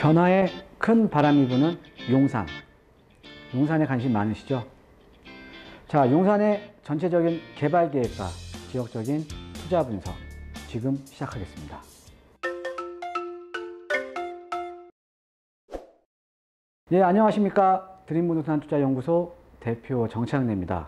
변화에 큰 바람이 부는 용산. 용산에 관심 많으시죠? 자, 용산의 전체적인 개발 계획과 지역적인 투자 분석 지금 시작하겠습니다. 예, 안녕하십니까. 드림부동산 투자연구소 대표 정창래입니다.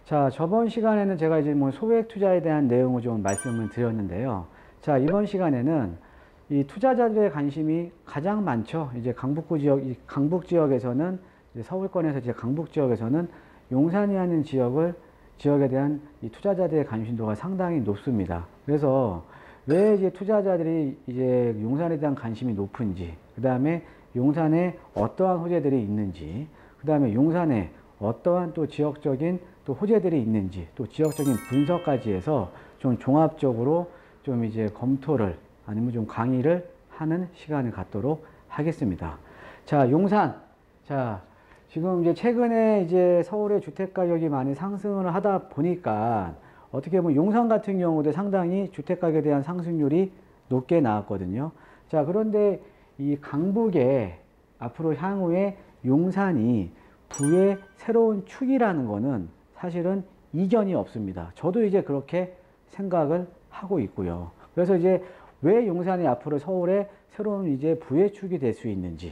자, 저번 시간에는 제가 이제 소액 투자에 대한 내용을 좀 말씀을 드렸는데요. 자, 이번 시간에는 이 투자자들의 관심이 가장 많죠. 이제 강북구 지역, 이 강북 지역에서는 이제 서울권에서 이제 강북 지역에서는 용산이라는 지역에 대한 이 투자자들의 관심도가 상당히 높습니다. 그래서 왜 이제 투자자들이 이제 용산에 대한 관심이 높은지, 그 다음에 용산에 어떠한 호재들이 있는지, 그 다음에 용산에 어떠한 또 지역적인 또 호재들이 있는지, 또 지역적인 분석까지 해서 좀 종합적으로 좀 이제 검토를 아니면 좀 강의를 하는 시간을 갖도록 하겠습니다. 자, 용산. 자, 지금 이제 최근에 이제 서울의 주택 가격이 많이 상승을 하다 보니까 어떻게 보면 용산 같은 경우도 상당히 주택 가격에 대한 상승률이 높게 나왔거든요. 자, 그런데 이 강북에 앞으로 향후에 용산이 부의 새로운 축이라는 거는 사실은 이견이 없습니다. 저도 이제 그렇게 생각을 하고 있고요. 그래서 이제 왜 용산이 앞으로 서울의 새로운 이제 부의 축이 될 수 있는지에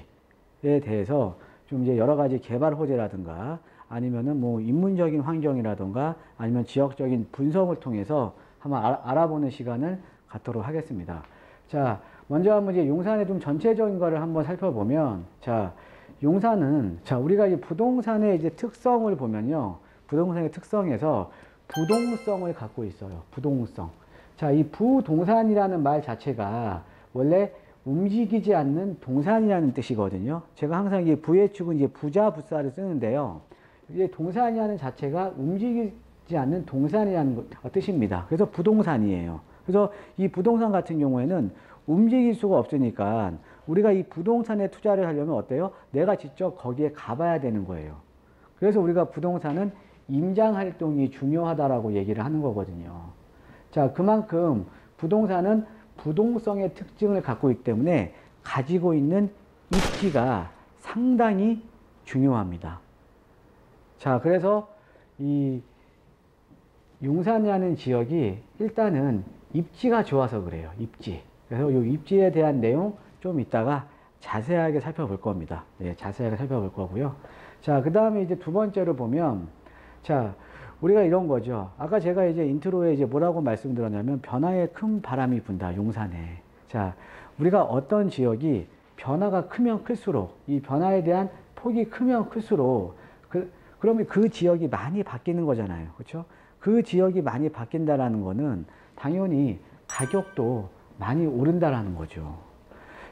대해서 좀 이제 여러 가지 개발 호재라든가 아니면은 인문적인 환경이라든가 아니면 지역적인 분석을 통해서 한번 알아보는 시간을 갖도록 하겠습니다. 자, 먼저 한번 이제 용산의 좀 전체적인 거를 한번 살펴보면, 자, 용산은, 자, 우리가 이 부동산의 이제 특성을 보면요. 부동산의 특성에서 부동성을 갖고 있어요. 부동성. 자, 이 부동산이라는 말 자체가 원래 움직이지 않는 동산이라는 뜻이거든요. 제가 항상 이 부의 축은 이제 부자, 부사를 쓰는데요. 이제 동산이라는 자체가 움직이지 않는 동산이라는 뜻입니다. 그래서 부동산이에요. 그래서 이 부동산 같은 경우에는 움직일 수가 없으니까 우리가 이 부동산에 투자를 하려면 어때요? 내가 직접 거기에 가봐야 되는 거예요. 그래서 우리가 부동산은 임장 활동이 중요하다라고 얘기를 하는 거거든요. 자, 그만큼 부동산은 부동성의 특징을 갖고 있기 때문에 가지고 있는 입지가 상당히 중요합니다. 자, 그래서 이 용산이라는 지역이 일단은 입지가 좋아서 그래요. 입지. 그래서 이 입지에 대한 내용 좀 이따가 자세하게 살펴볼 겁니다. 네, 자세하게 살펴볼 거고요. 자, 그 다음에 이제 두 번째로 보면, 자, 우리가 이런 거죠. 아까 제가 이제 인트로에 이제 뭐라고 말씀드렸냐면 변화에 큰 바람이 분다, 용산에. 자, 우리가 어떤 지역이 변화가 크면 클수록 이 변화에 대한 폭이 크면 클수록 그러면 그 지역이 많이 바뀌는 거잖아요. 그렇죠? 그 지역이 많이 바뀐다라는 거는 당연히 가격도 많이 오른다라는 거죠.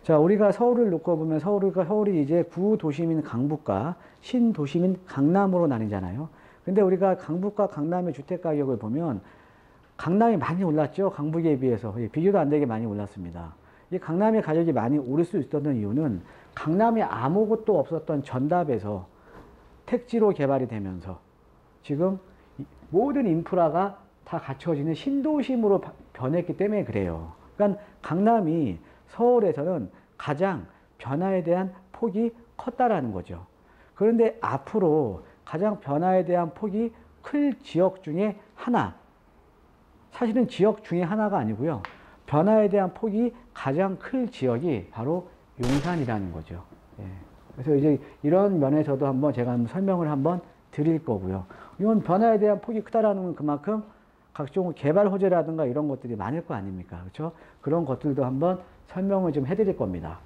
자, 우리가 서울을 놓고 보면 서울이 이제 구도심인 강북과 신도심인 강남으로 나뉘잖아요. 근데 우리가 강북과 강남의 주택 가격을 보면 강남이 많이 올랐죠. 강북에 비해서. 비교도 안 되게 많이 올랐습니다. 이 강남의 가격이 많이 오를 수 있었던 이유는 강남에 아무것도 없었던 전답에서 택지로 개발이 되면서 지금 모든 인프라가 다 갖춰지는 신도심으로 변했기 때문에 그래요. 그러니까 강남이 서울에서는 가장 변화에 대한 폭이 컸다라는 거죠. 그런데 앞으로 가장 변화에 대한 폭이 클 지역 중에 하나, 사실은 지역 중에 하나가 아니고요. 변화에 대한 폭이 가장 클 지역이 바로 용산이라는 거죠. 예. 그래서 이제 이런 면에서도 제가 설명을 한번 드릴 거고요. 이건 변화에 대한 폭이 크다라는 건 그만큼 각종 개발 호재라든가 이런 것들이 많을 거 아닙니까? 그렇죠? 그런 것들도 한번 설명을 좀 해드릴 겁니다.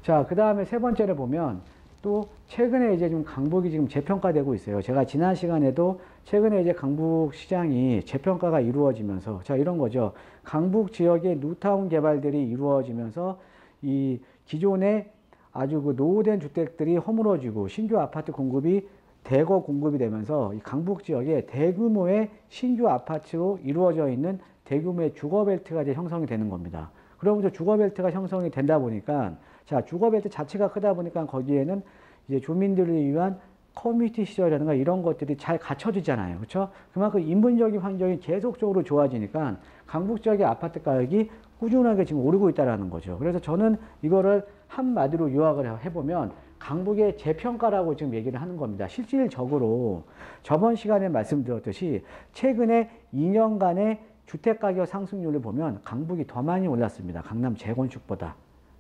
자, 그 다음에 세 번째를 보면 또 최근에 이제 좀 강북이 지금 재평가되고 있어요. 제가 지난 시간에도 최근에 이제 강북 시장이 재평가가 이루어지면서, 자, 이런 거죠. 강북 지역의 뉴타운 개발들이 이루어지면서 이 기존의 아주 그 노후된 주택들이 허물어지고 신규 아파트 공급이 대거 공급이 되면서 이 강북 지역에 대규모의 신규 아파트로 이루어져 있는 대규모의 주거벨트가 이제 형성이 되는 겁니다. 그러면서 주거벨트가 형성이 된다 보니까, 자, 주거벨트 자체가 크다 보니까 거기에는 이제 주민들을 위한 커뮤니티 시설이라든가 이런 것들이 잘 갖춰지잖아요. 그렇죠? 그만큼 인문적인 환경이 계속적으로 좋아지니까 강북 지역의 아파트 가격이 꾸준하게 지금 오르고 있다는 거죠. 그래서 저는 이거를 한마디로 요약을 해보면 강북의 재평가라고 지금 얘기를 하는 겁니다. 실질적으로 저번 시간에 말씀드렸듯이 최근에 2년간의 주택가격 상승률을 보면 강북이 더 많이 올랐습니다. 강남 재건축보다.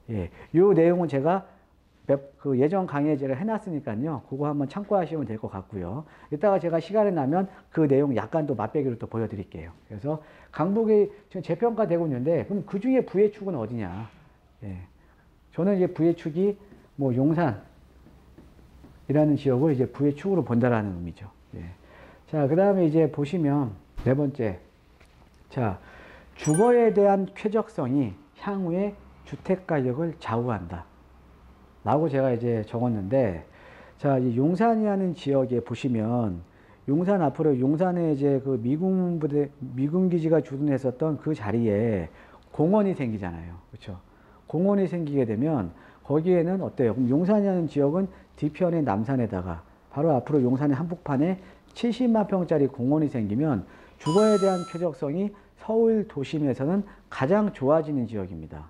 예, 요 내용은 제가 예전 강의제를 해놨으니까요. 그거 한번 참고하시면 될 것 같고요. 이따가 제가 시간이 나면 그 내용 약간 또 맛배기로 또 보여드릴게요. 그래서 강북이 지금 재평가되고 있는데, 그럼 그 중에 부의 축은 어디냐? 예. 저는 이제 부의 축이 뭐 용산이라는 지역을 이제 부의 축으로 본다라는 의미죠. 예. 자, 그 다음에 이제 보시면 네 번째. 자, 주거에 대한 쾌적성이 향후의 주택 가격을 좌우한다. 라고 제가 이제 적었는데, 자, 이 용산이라는 지역에 보시면, 용산 앞으로 용산에 이제 그 미군 기지가 주둔했었던 그 자리에 공원이 생기잖아요. 그렇죠? 공원이 생기게 되면 거기에는 어때요? 그럼 용산이라는 지역은 뒤편의 남산에다가 바로 앞으로 용산의 한복판에 70만 평짜리 공원이 생기면 주거에 대한 쾌적성이 서울 도심에서는 가장 좋아지는 지역입니다.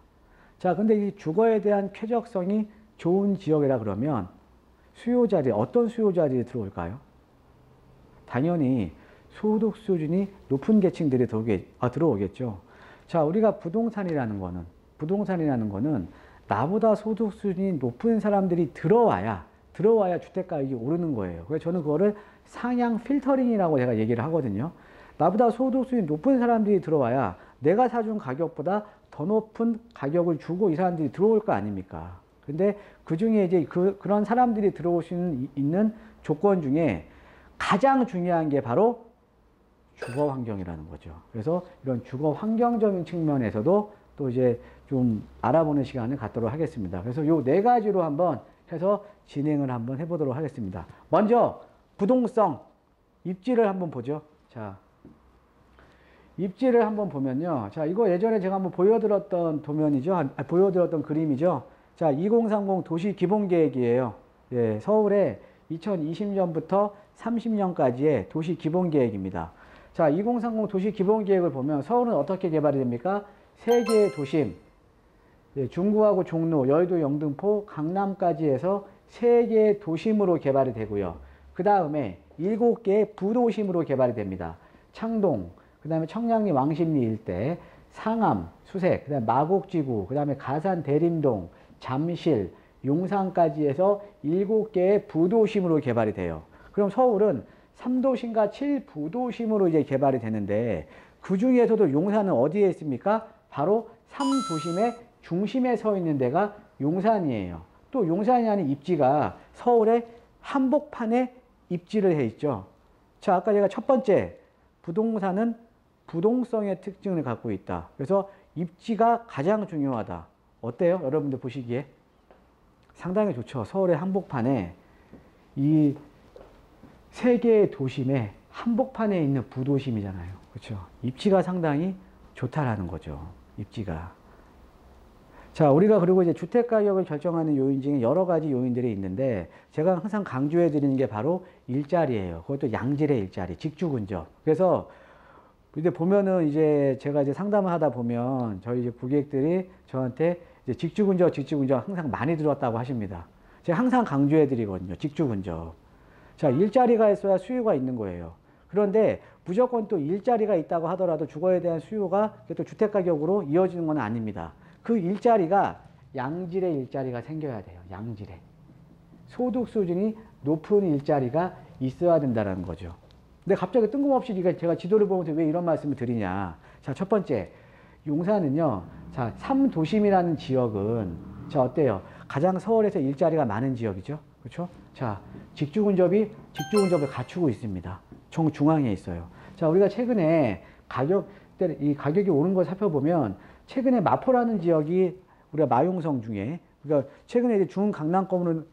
자, 근데 이 주거에 대한 쾌적성이 좋은 지역이라 그러면 수요자리, 어떤 수요자리에 들어올까요? 당연히 소득 수준이 높은 계층들이 들어오겠죠. 자, 우리가 부동산이라는 거는 나보다 소득 수준이 높은 사람들이 들어와야 주택가격이 오르는 거예요. 그래서 저는 그거를 상향 필터링이라고 제가 얘기를 하거든요. 나보다 소득 수준이 높은 사람들이 들어와야 내가 사준 가격보다 더 높은 가격을 주고 이 사람들이 들어올 거 아닙니까? 근데 그 중에 이제 그런 사람들이 들어올 수 있는 조건 중에 가장 중요한 게 바로 주거 환경이라는 거죠. 그래서 이런 주거 환경적인 측면에서도 또 이제 좀 알아보는 시간을 갖도록 하겠습니다. 그래서 요 네 가지로 한번 해서 진행을 한번 해보도록 하겠습니다. 먼저 부동성 입지를 한번 보죠. 자, 입지를 한번 보면요. 자, 이거 예전에 제가 한번 보여드렸던 도면이죠. 보여드렸던 그림이죠. 자, 2030 도시 기본 계획이에요. 예, 서울의 2020년부터 30년까지의 도시 기본 계획입니다. 자, 2030 도시 기본 계획을 보면 서울은 어떻게 개발이 됩니까? 세 개의 도심, 예, 중구하고 종로, 여의도, 영등포, 강남까지 해서 세 개의 도심으로 개발이 되고요. 그 다음에 7개의 부도심으로 개발이 됩니다. 창동, 그 다음에 청량리, 왕십리 일대, 상암, 수색, 그 다음에 마곡지구, 그 다음에 가산, 대림동, 잠실, 용산까지 해서 7개의 부도심으로 개발이 돼요. 그럼 서울은 3도심과 7부도심으로 이제 개발이 되는데, 그 중에서도 용산은 어디에 있습니까? 바로 3도심의 중심에 서 있는 데가 용산이에요. 또 용산이라는 입지가 서울의 한복판에 입지를 해 있죠. 자, 아까 제가 첫 번째, 부동산은 부동성의 특징을 갖고 있다. 그래서 입지가 가장 중요하다. 어때요? 여러분들 보시기에? 상당히 좋죠. 서울의 한복판에 이 세 개의 도심의 한복판에 있는 부도심이잖아요. 그렇죠? 입지가 상당히 좋다라는 거죠. 입지가. 자, 우리가 그리고 이제 주택 가격을 결정하는 요인 중에 여러 가지 요인들이 있는데, 제가 항상 강조해 드리는 게 바로 일자리예요. 그것도 양질의 일자리, 직주 근접. 그래서 근데 보면은 이제 제가 이제 상담을 하다 보면 저희 이제 고객들이 저한테 이제 직주 근접 항상 많이 들었다고 하십니다. 제가 항상 강조해 드리거든요. 직주 근접. 자, 일자리가 있어야 수요가 있는 거예요. 그런데 무조건 또 일자리가 있다고 하더라도 주거에 대한 수요가 또 주택 가격으로 이어지는 건 아닙니다. 그 일자리가 양질의 일자리가 생겨야 돼요. 양질의. 소득 수준이 높은 일자리가 있어야 된다는 거죠. 근데 갑자기 뜬금없이 제가 지도를 보면서 왜 이런 말씀을 드리냐. 자, 첫 번째. 용산은요. 자, 3도심이라는 지역은 자, 어때요? 가장 서울에서 일자리가 많은 지역이죠. 그렇죠? 자, 직주 근접을 갖추고 있습니다. 중앙에 있어요. 자, 우리가 최근에 이 가격이 오른 걸 살펴보면 최근에 마포라는 지역이 우리가 마용성 중에 그러니까 최근에 이제 준강남권으로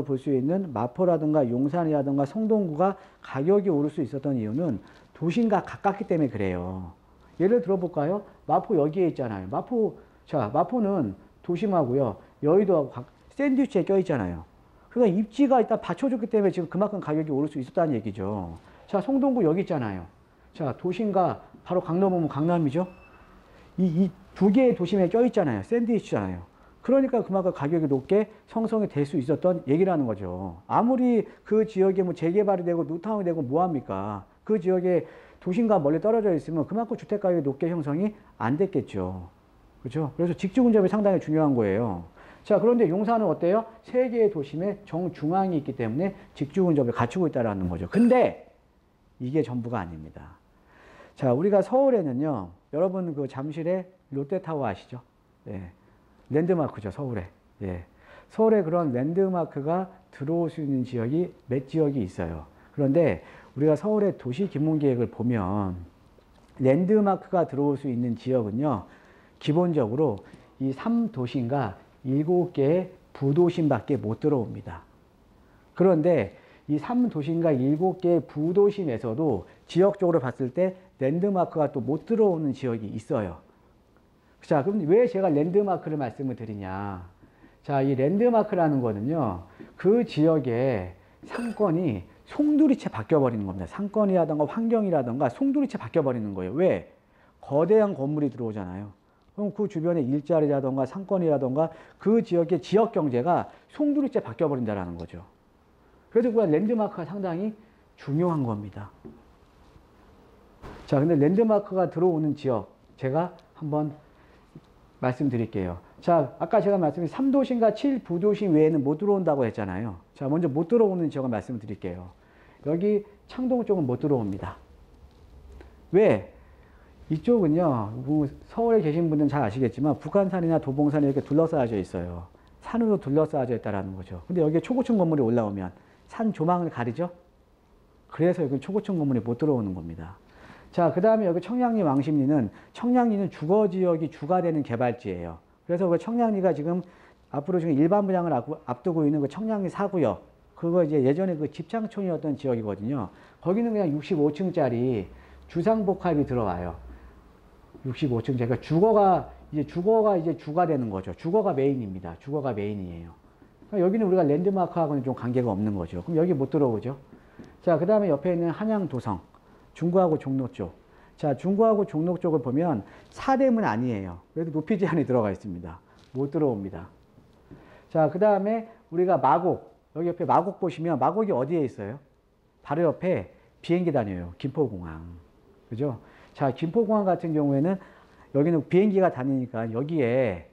볼 수 있는 마포라든가 용산이라든가 성동구가 가격이 오를 수 있었던 이유는 도심과 가깝기 때문에 그래요. 예를 들어볼까요? 마포 여기에 있잖아요. 마포는 도심하고요. 여의도하고 샌드위치에 껴있잖아요. 그러니까 입지가 일단 받쳐줬기 때문에 지금 그만큼 가격이 오를 수 있었다는 얘기죠. 자, 성동구 여기 있잖아요. 자, 도심과 바로 강남 오면 강남이죠. 이 두 개의 도심에 껴있잖아요. 샌드위치잖아요. 그러니까 그만큼 가격이 높게 형성이 될 수 있었던 얘기라는 거죠. 아무리 그 지역에 뭐 재개발이 되고 뉴타운이 되고 뭐합니까? 그 지역에 도심과 멀리 떨어져 있으면 그만큼 주택 가격이 높게 형성이 안 됐겠죠. 그렇죠? 그래서 직주 근접이 상당히 중요한 거예요. 자, 그런데 용산은 어때요? 세 개의 도심의 정중앙이 있기 때문에 직주 근접을 갖추고 있다는 거죠. 근데 이게 전부가 아닙니다. 자, 우리가 서울에는요, 여러분 그 잠실에 롯데타워 아시죠? 예. 랜드마크죠, 서울에. 예. 서울에 그런 랜드마크가 들어올 수 있는 지역이 몇 지역이 있어요. 그런데 우리가 서울의 도시 기본 계획을 보면 랜드마크가 들어올 수 있는 지역은요, 기본적으로 이 3도심과 7개의 부도심밖에 못 들어옵니다. 그런데 이 3도심과 7개의 부도심에서도 지역적으로 봤을 때 랜드마크가 또 못 들어오는 지역이 있어요. 자, 그럼 왜 제가 랜드마크를 말씀을 드리냐. 자, 이 랜드마크라는 거는요, 그 지역의 상권이 송두리째 바뀌어버리는 겁니다. 상권이라던가 환경이라던가 송두리째 바뀌어버리는 거예요. 왜? 거대한 건물이 들어오잖아요. 그럼 그 주변에 일자리라던가 상권이라던가 그 지역의 지역 경제가 송두리째 바뀌어버린다는 거죠. 그래서 그 랜드마크가 상당히 중요한 겁니다. 자, 근데 랜드마크가 들어오는 지역, 제가 한번 말씀드릴게요. 자, 아까 제가 말씀드린 3도심과 7부도심 외에는 못 들어온다고 했잖아요. 자, 먼저 못 들어오는 지역을 말씀드릴게요. 여기 창동 쪽은 못 들어옵니다. 왜? 이쪽은요, 뭐 서울에 계신 분들은 잘 아시겠지만 북한산이나 도봉산이 이렇게 둘러싸여져 있어요. 산으로 둘러싸여져 있다는 거죠. 근데 여기에 초고층 건물이 올라오면 산 조망을 가리죠? 그래서 여기 초고층 건물이 못 들어오는 겁니다. 자, 그 다음에 여기 청량리 왕십리는 주거지역이 주가 되는 개발지예요. 그래서 그 청량리가 지금 앞으로 지금 일반 분양을 앞두고 있는 그 청량리 4구역, 그거 이제 예전에 그 집창촌이었던 지역이거든요. 거기는 그냥 65층짜리 주상복합이 들어와요. 65층. 그러니까 주거가 이제 주가 되는 거죠. 주거가 메인입니다. 주거가 메인이에요. 그러니까 여기는 우리가 랜드마크하고는 좀 관계가 없는 거죠. 그럼 여기 못 들어오죠. 자, 그 다음에 옆에 있는 한양도성. 중구하고 종로 쪽. 자, 중구하고 종로 쪽을 보면 사대문 아니에요. 그래도 높이 제한이 들어가 있습니다. 못 들어옵니다. 자, 그 다음에 우리가 마곡. 여기 옆에 마곡 보시면 마곡이 어디에 있어요? 바로 옆에 비행기 다녀요. 김포공항. 그죠? 자, 김포공항 같은 경우에는 여기는 비행기가 다니니까 여기에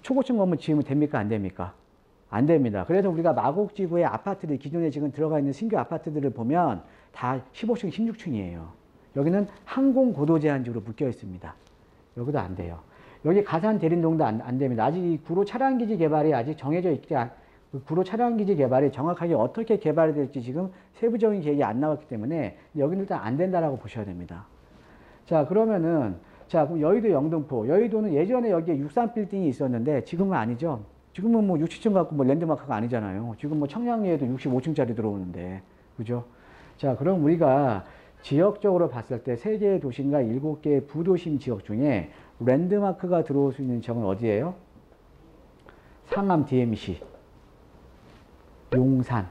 초고층 건물 지으면 됩니까? 안 됩니까? 안 됩니다. 그래서 우리가 마곡지구의 아파트들, 기존에 지금 들어가 있는 신규 아파트들을 보면 다 15층, 16층이에요. 여기는 항공 고도 제한지로 묶여 있습니다. 여기도 안 돼요. 여기 가산 대림동도 안 됩니다. 아직 구로 차량기지 개발이 아직 정해져 있지 구로 차량기지 개발이 정확하게 어떻게 개발이 될지 지금 세부적인 계획이 안 나왔기 때문에 여기는 일단 안 된다라고 보셔야 됩니다. 자, 그러면은 그럼 여의도 영등포. 여의도는 예전에 여기에 63빌딩이 있었는데 지금은 아니죠. 지금은 뭐 60층 갖고 뭐 랜드마크가 아니잖아요. 지금 뭐 청량리에도 65층짜리 들어오는데. 그죠? 자, 그럼 우리가 지역적으로 봤을 때 3개의 도심과 7개의 부도심 지역 중에 랜드마크가 들어올 수 있는 지역은 어디예요? 상암 DMC, 용산,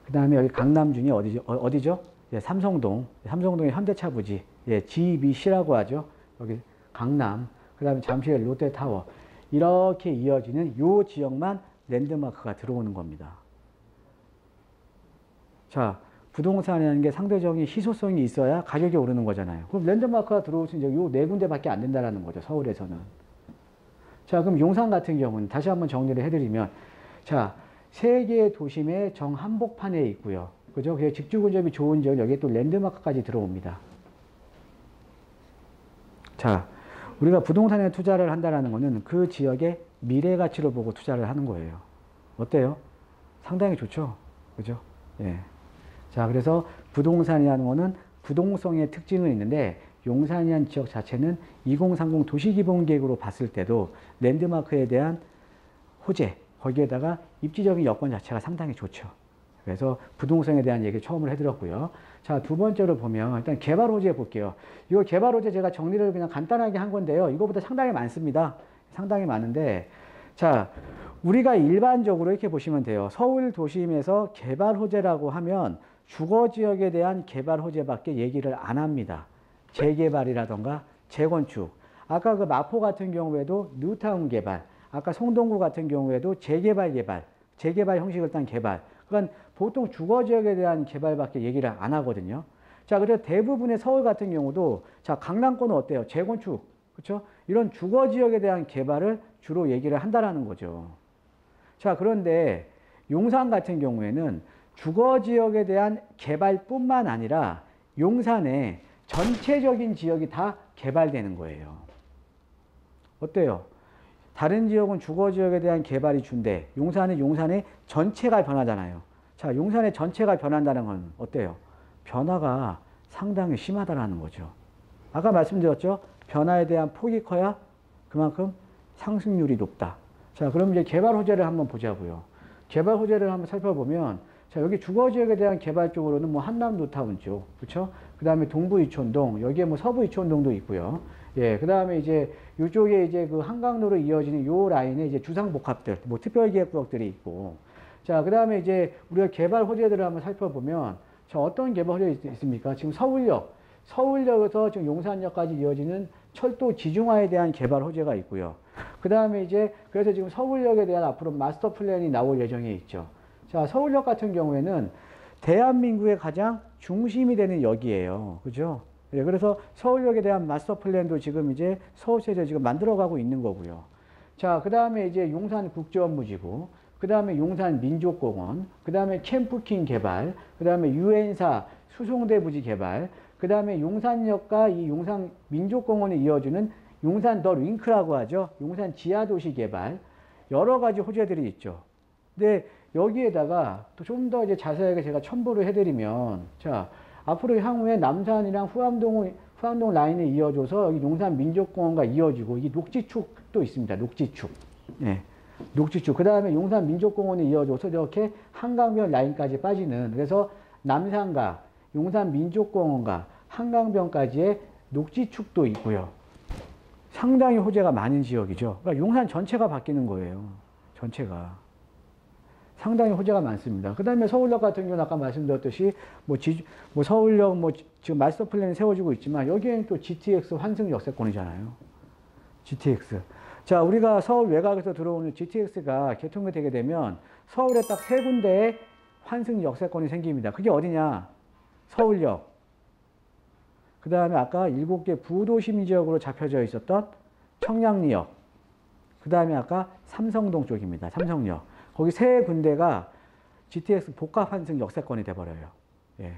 그 다음에 여기 강남 중에 어디죠? 예, 삼성동, 삼성동의 현대차 부지, 예, GBC라고 하죠. 여기 강남, 그 다음에 잠실의 롯데타워. 이렇게 이어지는 요 지역만 랜드마크가 들어오는 겁니다. 자, 부동산이라는 게 상대적인 희소성이 있어야 가격이 오르는 거잖아요. 그럼 랜드마크가 들어올 수 있는 요 4군데밖에 안 된다는 거죠. 서울에서는. 자, 그럼 용산 같은 경우는 다시 한번 정리를 해드리면, 자, 3개의 도심의 정한복판에 있고요. 그죠? 그래서 직주 근접이 좋은 지역, 여기에 또 랜드마크까지 들어옵니다. 자, 우리가 부동산에 투자를 한다는 것은 그 지역의 미래 가치를 보고 투자를 하는 거예요. 어때요? 상당히 좋죠? 그죠? 예. 자, 그래서 부동산이라는 것은 부동성의 특징은 있는데, 용산이라는 지역 자체는 2030 도시기본계획으로 봤을 때도 랜드마크에 대한 호재, 거기에다가 입지적인 여건 자체가 상당히 좋죠. 그래서 부동산에 대한 얘기 처음으로 해드렸고요. 자, 두 번째로 보면 일단 개발 호재 볼게요. 이거 개발 호재 제가 정리를 그냥 간단하게 한 건데요. 이거보다 상당히 많습니다. 상당히 많은데, 자, 우리가 일반적으로 이렇게 보시면 돼요. 서울 도심에서 개발 호재라고 하면 주거지역에 대한 개발 호재밖에 얘기를 안 합니다. 재개발이라던가 재건축, 아까 그 마포 같은 경우에도 뉴타운 개발, 아까 송동구 같은 경우에도 재개발 형식을 딴 개발. 그러니까 보통 주거지역에 대한 개발밖에 얘기를 안 하거든요. 자, 그래서 대부분의 서울 같은 경우도, 자, 강남권은 어때요? 재건축. 그렇죠? 이런 주거지역에 대한 개발을 주로 얘기를 한다라는 거죠. 자, 그런데 용산 같은 경우에는 주거지역에 대한 개발뿐만 아니라 용산의 전체적인 지역이 다 개발되는 거예요. 어때요? 다른 지역은 주거지역에 대한 개발이 준대. 용산의 전체가 변하잖아요. 자, 용산의 전체가 변한다는 건 어때요? 변화가 상당히 심하다라는 거죠. 아까 말씀드렸죠? 변화에 대한 폭이 커야 그만큼 상승률이 높다. 자, 그럼 이제 개발 호재를 한번 보자고요. 개발 호재를 한번 살펴보면, 자, 여기 주거지역에 대한 개발 쪽으로는 뭐 한남 뉴타운 쪽, 그렇죠? 그 다음에 동부 이촌동, 여기에 뭐 서부 이촌동도 있고요. 예, 그 다음에 이제 이쪽에 이제 그 한강로로 이어지는 요 라인에 이제 주상복합들, 뭐 특별기획구역들이 있고, 자, 그 다음에 이제 우리가 개발 호재들을 한번 살펴보면, 자, 어떤 개발 호재 있습니까? 지금 서울역에서 지금 용산역까지 이어지는 철도 지중화에 대한 개발 호재가 있고요. 그 다음에 이제 그래서 지금 서울역에 대한 앞으로 마스터 플랜이 나올 예정에 있죠. 자, 서울역 같은 경우에는 대한민국의 가장 중심이 되는 역이에요. 그죠? 예, 그래서 서울역에 대한 마스터 플랜도 지금 이제 서울시에서 지금 만들어가고 있는 거고요. 자, 그 다음에 이제 용산 국제업무지구, 그 다음에 용산 민족공원, 그 다음에 캠프킹 개발, 그 다음에 유엔사 수송대 부지 개발, 그 다음에 용산역과 이 용산 민족공원을 이어주는 용산 더 링크라고 하죠. 용산 지하도시 개발. 여러 가지 호재들이 있죠. 근데 여기에다가 또 좀 더 이제 자세하게 제가 첨부를 해드리면, 자, 앞으로 향후에 남산이랑 후암동 라인에 이어져서 여기 용산 민족공원과 이어지고, 이 녹지축도 있습니다. 녹지축. 네. 녹지축. 그 다음에 용산 민족공원에 이어져서 이렇게 한강변 라인까지 빠지는, 그래서 남산과 용산 민족공원과 한강변까지의 녹지축도 있고요. 상당히 호재가 많은 지역이죠. 그러니까 용산 전체가 바뀌는 거예요. 전체가. 상당히 호재가 많습니다. 그 다음에 서울역 같은 경우는 아까 말씀드렸듯이 뭐 서울역 지금 마스터 플랜이 세워지고 있지만 여기에는 또 GTX 환승 역세권이잖아요. GTX. 자, 우리가 서울 외곽에서 들어오는 GTX가 개통이 되게 되면 서울에 딱 세 군데의 환승 역세권이 생깁니다. 그게 어디냐? 서울역. 그 다음에 아까 7개 부도심 지역으로 잡혀져 있었던 청량리역. 그 다음에 아까 삼성동 쪽입니다. 삼성역. 거기 세 군데가 GTX 복합 환승 역세권이 돼버려요. 예.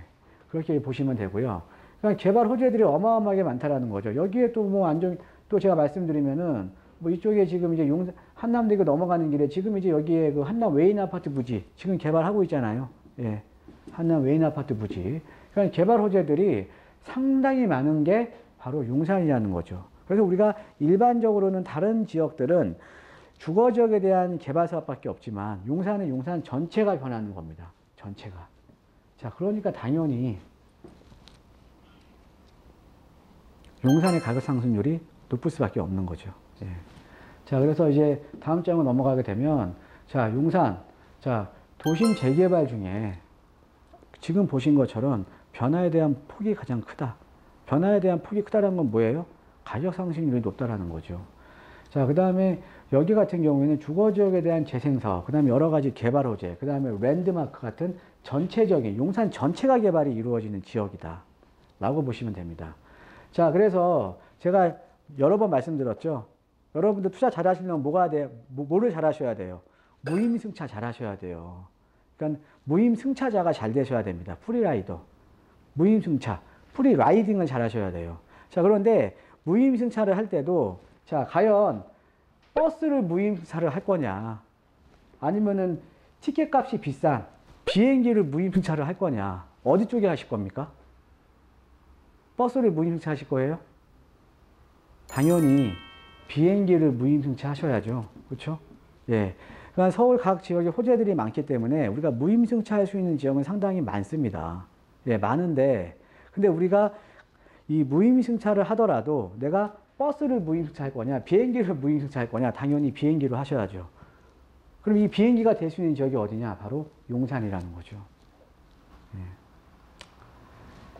그렇게 보시면 되고요. 그러니까 개발 호재들이 어마어마하게 많다라는 거죠. 여기에 또 뭐 또 제가 말씀드리면은 뭐 이쪽에 지금 이제 한남대교 넘어가는 길에 지금 이제 여기에 그 한남 외인 아파트 부지 지금 개발하고 있잖아요. 예. 한남 외인 아파트 부지. 그러니까 개발 호재들이 상당히 많은 게 바로 용산이라는 거죠. 그래서 우리가 일반적으로는 다른 지역들은 주거지역에 대한 개발 사업밖에 없지만 용산은 용산 전체가 변하는 겁니다. 전체가. 자, 그러니까 당연히 용산의 가격 상승률이 높을 수밖에 없는 거죠. 예. 자, 그래서 이제 다음 장으로 넘어가게 되면, 자, 용산, 자, 도심 재개발 중에 지금 보신 것처럼 변화에 대한 폭이 가장 크다. 변화에 대한 폭이 크다는 건 뭐예요? 가격 상승률이 높다라는 거죠. 자, 그 다음에 여기 같은 경우에는 주거지역에 대한 재생사업, 그 다음에 여러 가지 개발 호재, 그 다음에 랜드마크 같은 전체적인 용산 전체가 개발이 이루어지는 지역이다 라고 보시면 됩니다. 자, 그래서 제가 여러 번 말씀드렸죠. 여러분들 투자 잘 하시려면 뭐를 잘 하셔야 돼요? 무임승차 잘 하셔야 돼요. 그러니까 무임승차자가 잘 되셔야 됩니다. 프리라이더. 무임승차. 프리라이딩을 잘 하셔야 돼요. 자, 그런데 무임승차를 할 때도, 자, 과연 버스를 무임승차를 할 거냐, 아니면은 티켓 값이 비싼 비행기를 무임승차를 할 거냐, 어디 쪽에 하실 겁니까? 버스를 무임승차 하실 거예요? 당연히 비행기를 무임승차 하셔야죠. 그렇죠? 예. 그러니까 서울 각 지역에 호재들이 많기 때문에 우리가 무임승차 할 수 있는 지역은 상당히 많습니다. 예, 많은데, 근데 우리가 이 무임승차를 하더라도 내가 버스를 무임승차 할 거냐, 비행기를 무임승차 할 거냐, 당연히 비행기로 하셔야죠. 그럼 이 비행기가 될 수 있는 지역이 어디냐? 바로 용산이라는 거죠. 예.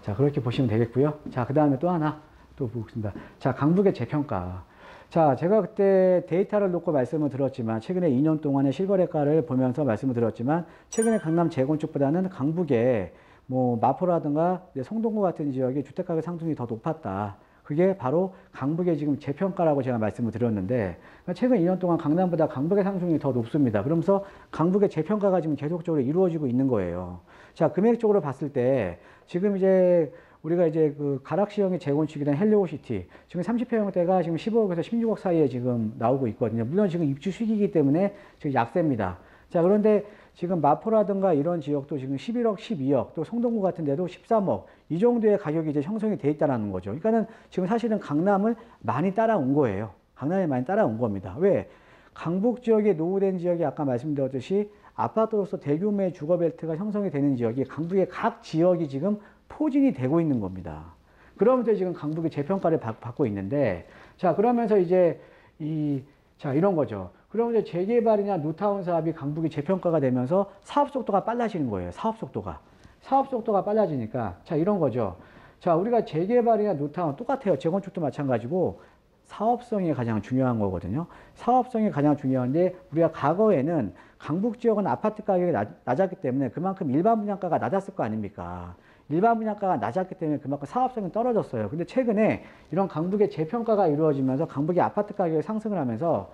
자, 그렇게 보시면 되겠고요. 자, 그 다음에 또 하나. 또 보겠습니다. 자, 강북의 재평가. 자, 제가 그때 데이터를 놓고 말씀을 드렸지만, 최근에 2년 동안의 실거래가를 보면서 말씀을 드렸지만, 최근에 강남 재건축보다는 강북에 뭐 마포라든가 성동구 같은 지역의 주택가격 상승이 더 높았다. 그게 바로 강북의 지금 재평가라고 제가 말씀을 드렸는데, 최근 2년 동안 강남보다 강북의 상승이 더 높습니다. 그러면서 강북의 재평가가 지금 계속적으로 이루어지고 있는 거예요. 자, 금액적으로 봤을 때 지금 이제 우리가 이제 그 가락시형의 재건축이란 헬리오시티 지금 30평대가 지금 15억에서 16억 사이에 지금 나오고 있거든요. 물론 지금 입주 시기이기 때문에 지금 약세입니다. 자, 그런데 지금 마포라든가 이런 지역도 지금 11억, 12억, 또 성동구 같은 데도 13억 이 정도의 가격이 이제 형성이 돼 있다는 거죠. 그러니까는 지금 사실은 강남을 많이 따라온 거예요. 강남이 많이 따라온 겁니다. 왜? 강북 지역에 노후된 지역이 아까 말씀드렸듯이 아파트로서 대규모의 주거벨트가 형성이 되는 지역이 강북의 각 지역이 지금 포진이 되고 있는 겁니다. 그러면서 지금 강북이 재평가를 받고 있는데, 자, 그러면서 이제 자, 이런 거죠. 그러면서 재개발이나 뉴타운 사업이 강북이 재평가가 되면서 사업 속도가 빨라지는 거예요. 사업 속도가. 사업 속도가 빨라지니까, 자, 이런 거죠. 자, 우리가 재개발이나 뉴타운 똑같아요. 재건축도 마찬가지고 사업성이 가장 중요한 거거든요. 사업성이 가장 중요한데, 우리가 과거에는 강북 지역은 아파트 가격이 낮았기 때문에 그만큼 일반 분양가가 낮았을 거 아닙니까? 일반 분양가가 낮았기 때문에 그만큼 사업성이 떨어졌어요. 근데 최근에 이런 강북의 재평가가 이루어지면서 강북의 아파트 가격이 상승을 하면서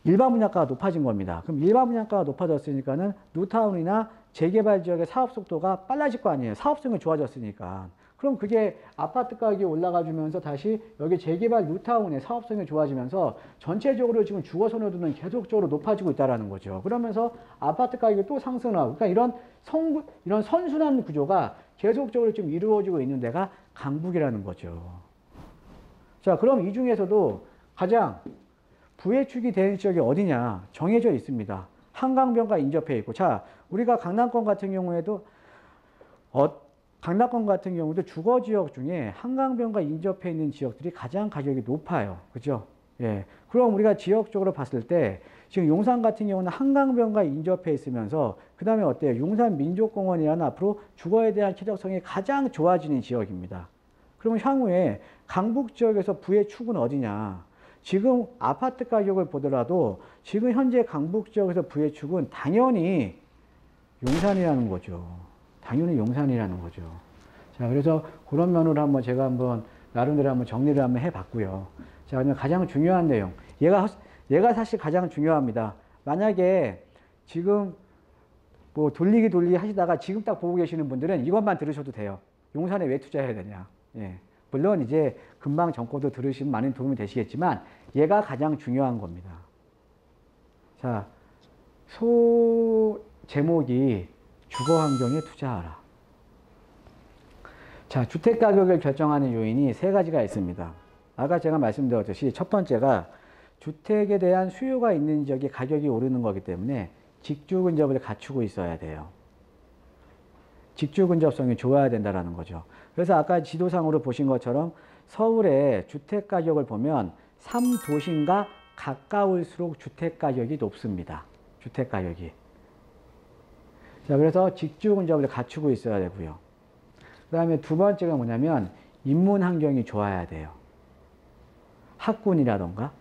일반 분양가가 높아진 겁니다. 그럼 일반 분양가가 높아졌으니까는 뉴타운이나 재개발 지역의 사업 속도가 빨라질 거 아니에요. 사업성이 좋아졌으니까. 그럼 그게 아파트 가격이 올라가 주면서 다시 여기 재개발 뉴타운의 사업성이 좋아지면서 전체적으로 지금 주거 선호도는 계속적으로 높아지고 있다는 거죠. 그러면서 아파트 가격이 또 상승하고, 그러니까 이런 선순환 구조가 계속적으로 지금 이루어지고 있는 데가 강북이라는 거죠. 자, 그럼 이 중에서도 가장 부해축이 되는 지역이 어디냐? 정해져 있습니다. 한강변과 인접해 있고. 자, 우리가 강남권 같은 경우에도 주거 지역 중에 한강변과 인접해 있는 지역들이 가장 가격이 높아요. 그죠? 예. 그럼 우리가 지역적으로 봤을 때 지금 용산 같은 경우는 한강변과 인접해 있으면서 그 다음에 어때요? 용산 민족공원이라는 앞으로 주거에 대한 쾌적성이 가장 좋아지는 지역입니다. 그러면 향후에 강북 지역에서 부의 축은 어디냐? 지금 아파트 가격을 보더라도 지금 현재 강북 지역에서 부의 축은 당연히 용산이라는 거죠. 당연히 용산이라는 거죠. 자, 그래서 그런 면으로 제가 한번 나름대로 정리를 해봤고요. 자, 그러면 가장 중요한 내용. 얘가 사실 가장 중요합니다. 만약에 지금 뭐 돌리기 하시다가 지금 딱 보고 계시는 분들은 이것만 들으셔도 돼요. 용산에 왜 투자해야 되냐. 예. 물론 이제 금방 정보도 들으시면 많은 도움이 되시겠지만 얘가 가장 중요한 겁니다. 자, 제목이 주거 환경에 투자하라. 자, 주택 가격을 결정하는 요인이 세 가지가 있습니다. 아까 제가 말씀드렸듯이 첫 번째가 주택에 대한 수요가 있는 지역이 가격이 오르는 거기 때문에 직주 근접을 갖추고 있어야 돼요. 직주 근접성이 좋아야 된다는 거죠. 그래서 아까 지도상으로 보신 것처럼 서울의 주택 가격을 보면 3도시가 가까울수록 주택 가격이 높습니다. 주택 가격이. 자, 그래서 직주 근접을 갖추고 있어야 되고요. 그 다음에 두 번째가 뭐냐면 인문 환경이 좋아야 돼요. 학군이라던가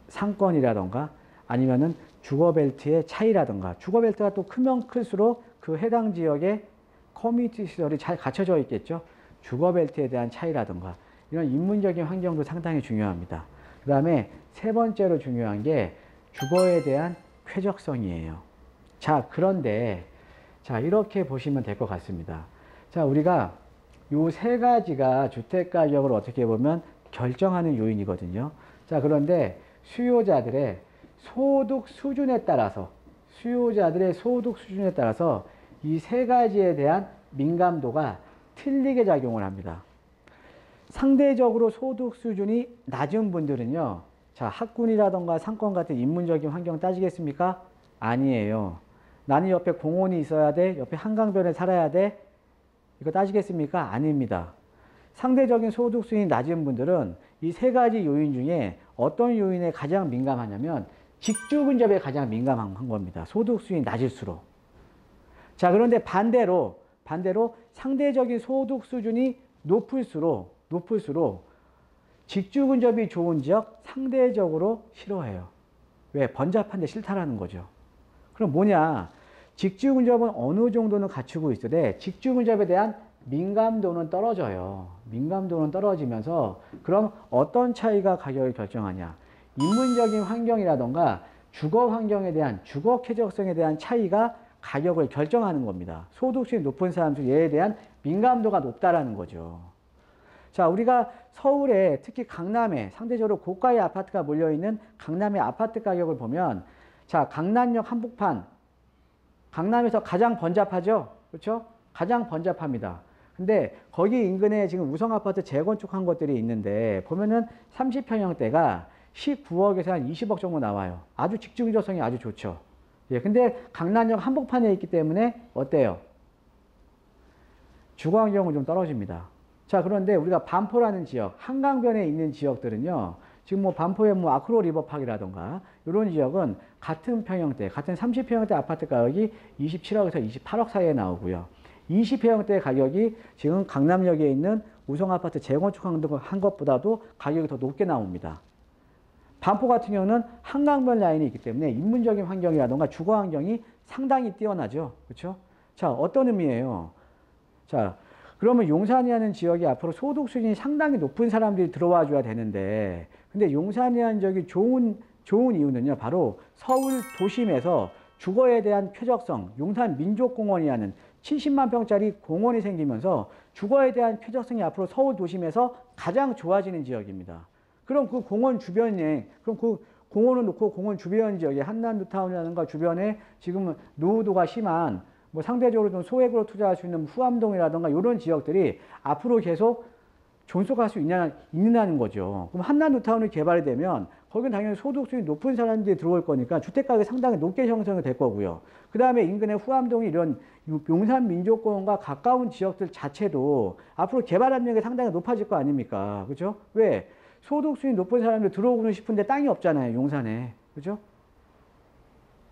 상권이라던가 아니면은 주거벨트의 차이라던가, 주거벨트가 또 크면 클수록 그 해당 지역의 커뮤니티 시설이 잘 갖춰져 있겠죠. 주거벨트에 대한 차이라던가 이런 인문적인 환경도 상당히 중요합니다. 그 다음에 세 번째로 중요한 게 주거에 대한 쾌적성이에요. 자, 그런데 자, 이렇게 보시면 될 것 같습니다. 자, 우리가 요 세 가지가 주택 가격을 어떻게 보면 결정하는 요인이거든요. 자, 그런데 수요자들의 소득 수준에 따라서 이 세 가지에 대한 민감도가 틀리게 작용을 합니다. 상대적으로 소득 수준이 낮은 분들은요, 자, 학군이라던가 상권 같은 인문적인 환경 따지겠습니까? 아니에요. 나는 옆에 공원이 있어야 돼? 옆에 한강변에 살아야 돼? 이거 따지겠습니까? 아닙니다. 상대적인 소득 수준이 낮은 분들은 이 세 가지 요인 중에 어떤 요인에 가장 민감하냐면 직주 근접에 가장 민감한 겁니다. 소득 수준이 낮을수록. 자, 그런데 반대로 상대적인 소득 수준이 높을수록 직주 근접이 좋은 지역 상대적으로 싫어해요. 왜? 번잡한데 싫다라는 거죠. 그럼 뭐냐? 직주 근접은 어느 정도는 갖추고 있어도 직주 근접에 대한 민감도는 떨어져요. 민감도는 떨어지면서 그럼 어떤 차이가 가격을 결정하냐? 인문적인 환경이라던가 주거 환경에 대한 주거 쾌적성에 대한 차이가 가격을 결정하는 겁니다. 소득수준이 높은 사람들 얘에 대한 민감도가 높다라는 거죠. 자, 우리가 서울에 특히 강남에 상대적으로 고가의 아파트가 몰려있는 강남의 아파트 가격을 보면 자, 강남역 한복판 강남에서 가장 번잡하죠? 그렇죠? 가장 번잡합니다. 근데 거기 인근에 지금 우성아파트 재건축한 것들이 있는데 보면은 30평형대가 19억에서 한 20억 정도 나와요. 아주 직중적성이 아주 좋죠. 예, 근데 강남역 한복판에 있기 때문에 어때요? 주거 환경은 좀 떨어집니다. 자, 그런데 우리가 반포라는 지역, 한강변에 있는 지역들은요, 지금 뭐 반포의 뭐 아크로 리버파크라던가 이런 지역은 같은 평형대, 같은 30평형대 아파트 가격이 27억에서 28억 사이에 나오고요. 20평형대 가격이 지금 강남역에 있는 우성아파트 재건축한 것보다도 가격이 더 높게 나옵니다. 반포 같은 경우는 한강변 라인이 있기 때문에 인문적인 환경이라던가 주거 환경이 상당히 뛰어나죠. 그렇죠? 자, 어떤 의미예요? 자, 그러면 용산이라는 지역이 앞으로 소득 수준이 상당히 높은 사람들이 들어와 줘야 되는데, 근데 용산이라는 지역이 좋은 이유는요, 바로 서울 도심에서 주거에 대한 쾌적성, 용산 민족공원이라는 70만 평짜리 공원이 생기면서 주거에 대한 쾌적성이 앞으로 서울 도심에서 가장 좋아지는 지역입니다. 그럼 그 공원 주변에, 그럼 그 공원을 놓고 공원 주변 지역에 한남뉴타운이라든가 주변에 지금 노후도가 심한 뭐 상대적으로 좀 소액으로 투자할 수 있는 후암동이라든가 이런 지역들이 앞으로 계속 존속할 수 있느냐는 거죠. 그럼 한남뉴타운이 개발이 되면 거기는 당연히 소득수준이 높은 사람들이 들어올 거니까 주택가격이 상당히 높게 형성이 될 거고요. 그 다음에 인근의 후암동이 이런 용산 민족공원과 가까운 지역들 자체도 앞으로 개발 압력이 상당히 높아질 거 아닙니까? 그죠? 왜? 소득수준이 높은 사람들 들어오고는 싶은데 땅이 없잖아요. 용산에. 그죠?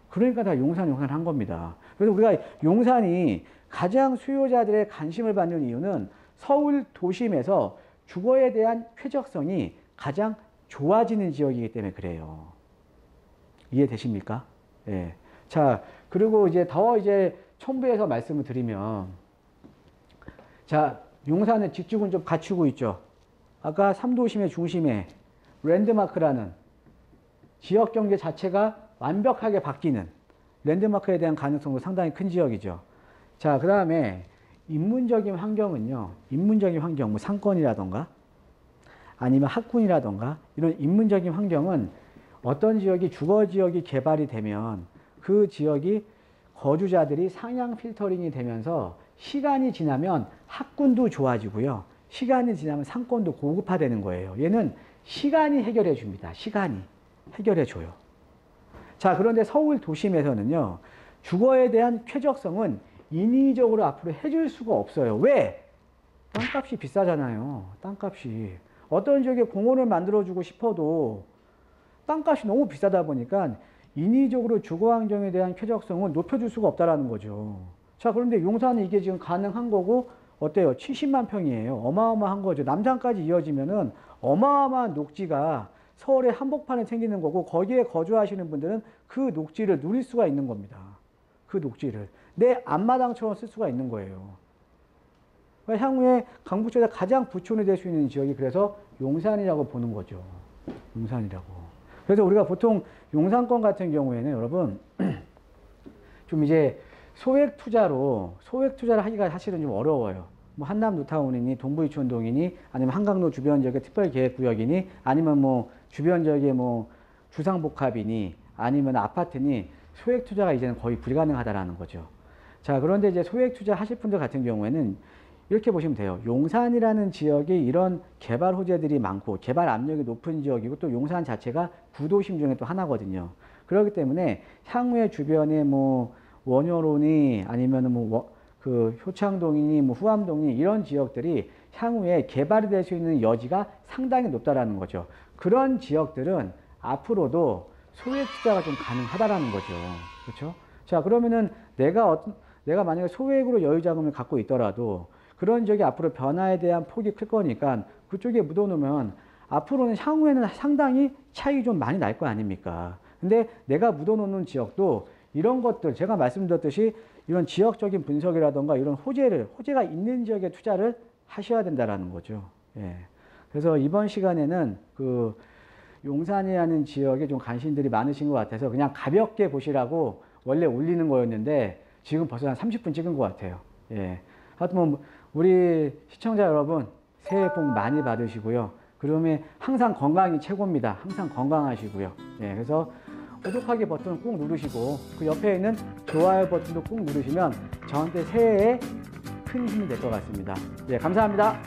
그러니까 다 용산 한 겁니다. 그래서 우리가 용산이 가장 수요자들의 관심을 받는 이유는 서울 도심에서 주거에 대한 쾌적성이 가장 좋아지는 지역이기 때문에 그래요. 이해되십니까? 예. 자, 그리고 이제 첨부해서 말씀을 드리면, 자, 용산은 직주군 좀 갖추고 있죠. 아까 3도심의 중심에 랜드마크라는 지역 경제 자체가 완벽하게 바뀌는 랜드마크에 대한 가능성도 상당히 큰 지역이죠. 자, 그 다음에 인문적인 환경은요, 인문적인 환경, 뭐 상권이라던가 아니면 학군이라던가 이런 인문적인 환경은 어떤 지역이 주거 지역이 개발이 되면 그 지역이 거주자들이 상향 필터링이 되면서 시간이 지나면 학군도 좋아지고요. 시간이 지나면 상권도 고급화되는 거예요. 얘는 시간이 해결해 줍니다. 시간이 해결해 줘요. 자, 그런데 서울 도심에서는요, 주거에 대한 쾌적성은 인위적으로 앞으로 해줄 수가 없어요. 왜? 땅값이 비싸잖아요. 땅값이. 어떤 지역에 공원을 만들어주고 싶어도 땅값이 너무 비싸다 보니까 인위적으로 주거 환경에 대한 쾌적성을 높여줄 수가 없다라는 거죠. 자, 그런데 용산은 이게 지금 가능한 거고, 어때요? 70만 평이에요. 어마어마한 거죠. 남산까지 이어지면은 어마어마한 녹지가 서울의 한복판에 생기는 거고, 거기에 거주하시는 분들은 그 녹지를 누릴 수가 있는 겁니다. 그 녹지를. 내 앞마당처럼 쓸 수가 있는 거예요. 그러니까 향후에 강북 지역에 가장 부촌이 될 수 있는 지역이 그래서 용산이라고 보는 거죠. 용산이라고. 그래서 우리가 보통 용산권 같은 경우에는 여러분, 좀 이제 소액 투자를 하기가 사실은 좀 어려워요. 뭐 한남 뉴타운이니 동부이촌동이니 아니면 한강로 주변 지역의 특별계획구역이니 아니면 뭐 주변 지역의 뭐 주상복합이니 아니면 아파트니 소액 투자가 이제는 거의 불가능하다라는 거죠. 자, 그런데 이제 소액 투자 하실 분들 같은 경우에는 이렇게 보시면 돼요. 용산이라는 지역이 이런 개발 호재들이 많고 개발 압력이 높은 지역이고 또 용산 자체가 구도심 중에 또 하나거든요. 그렇기 때문에 향후에 주변에 뭐 원효로니 아니면은 뭐 그 효창동이니 뭐 후암동이 이런 지역들이 향후에 개발이 될 수 있는 여지가 상당히 높다라는 거죠. 그런 지역들은 앞으로도 소액 투자가 좀 가능하다라는 거죠. 그렇죠? 자, 그러면은 내가 만약에 소액으로 여유 자금을 갖고 있더라도 그런 지역이 앞으로 변화에 대한 폭이 클 거니까 그쪽에 묻어놓으면 앞으로는 향후에는 상당히 차이 좀 많이 날 거 아닙니까? 근데 내가 묻어놓는 지역도 이런 것들, 제가 말씀드렸듯이 이런 지역적인 분석이라던가 이런 호재가 있는 지역에 투자를 하셔야 된다라는 거죠. 예. 그래서 이번 시간에는 그 용산이라는 지역에 좀 관심들이 많으신 것 같아서 그냥 가볍게 보시라고 원래 올리는 거였는데 지금 벌써 한 30분 찍은 것 같아요. 예. 하여튼 뭐 우리 시청자 여러분 새해 복 많이 받으시고요. 그러면 항상 건강이 최고입니다. 항상 건강하시고요. 예. 그래서 구독하기 버튼 꾹 누르시고 그 옆에 있는 좋아요 버튼도 꾹 누르시면 저한테 새해에 큰 힘이 될 것 같습니다. 예. 감사합니다.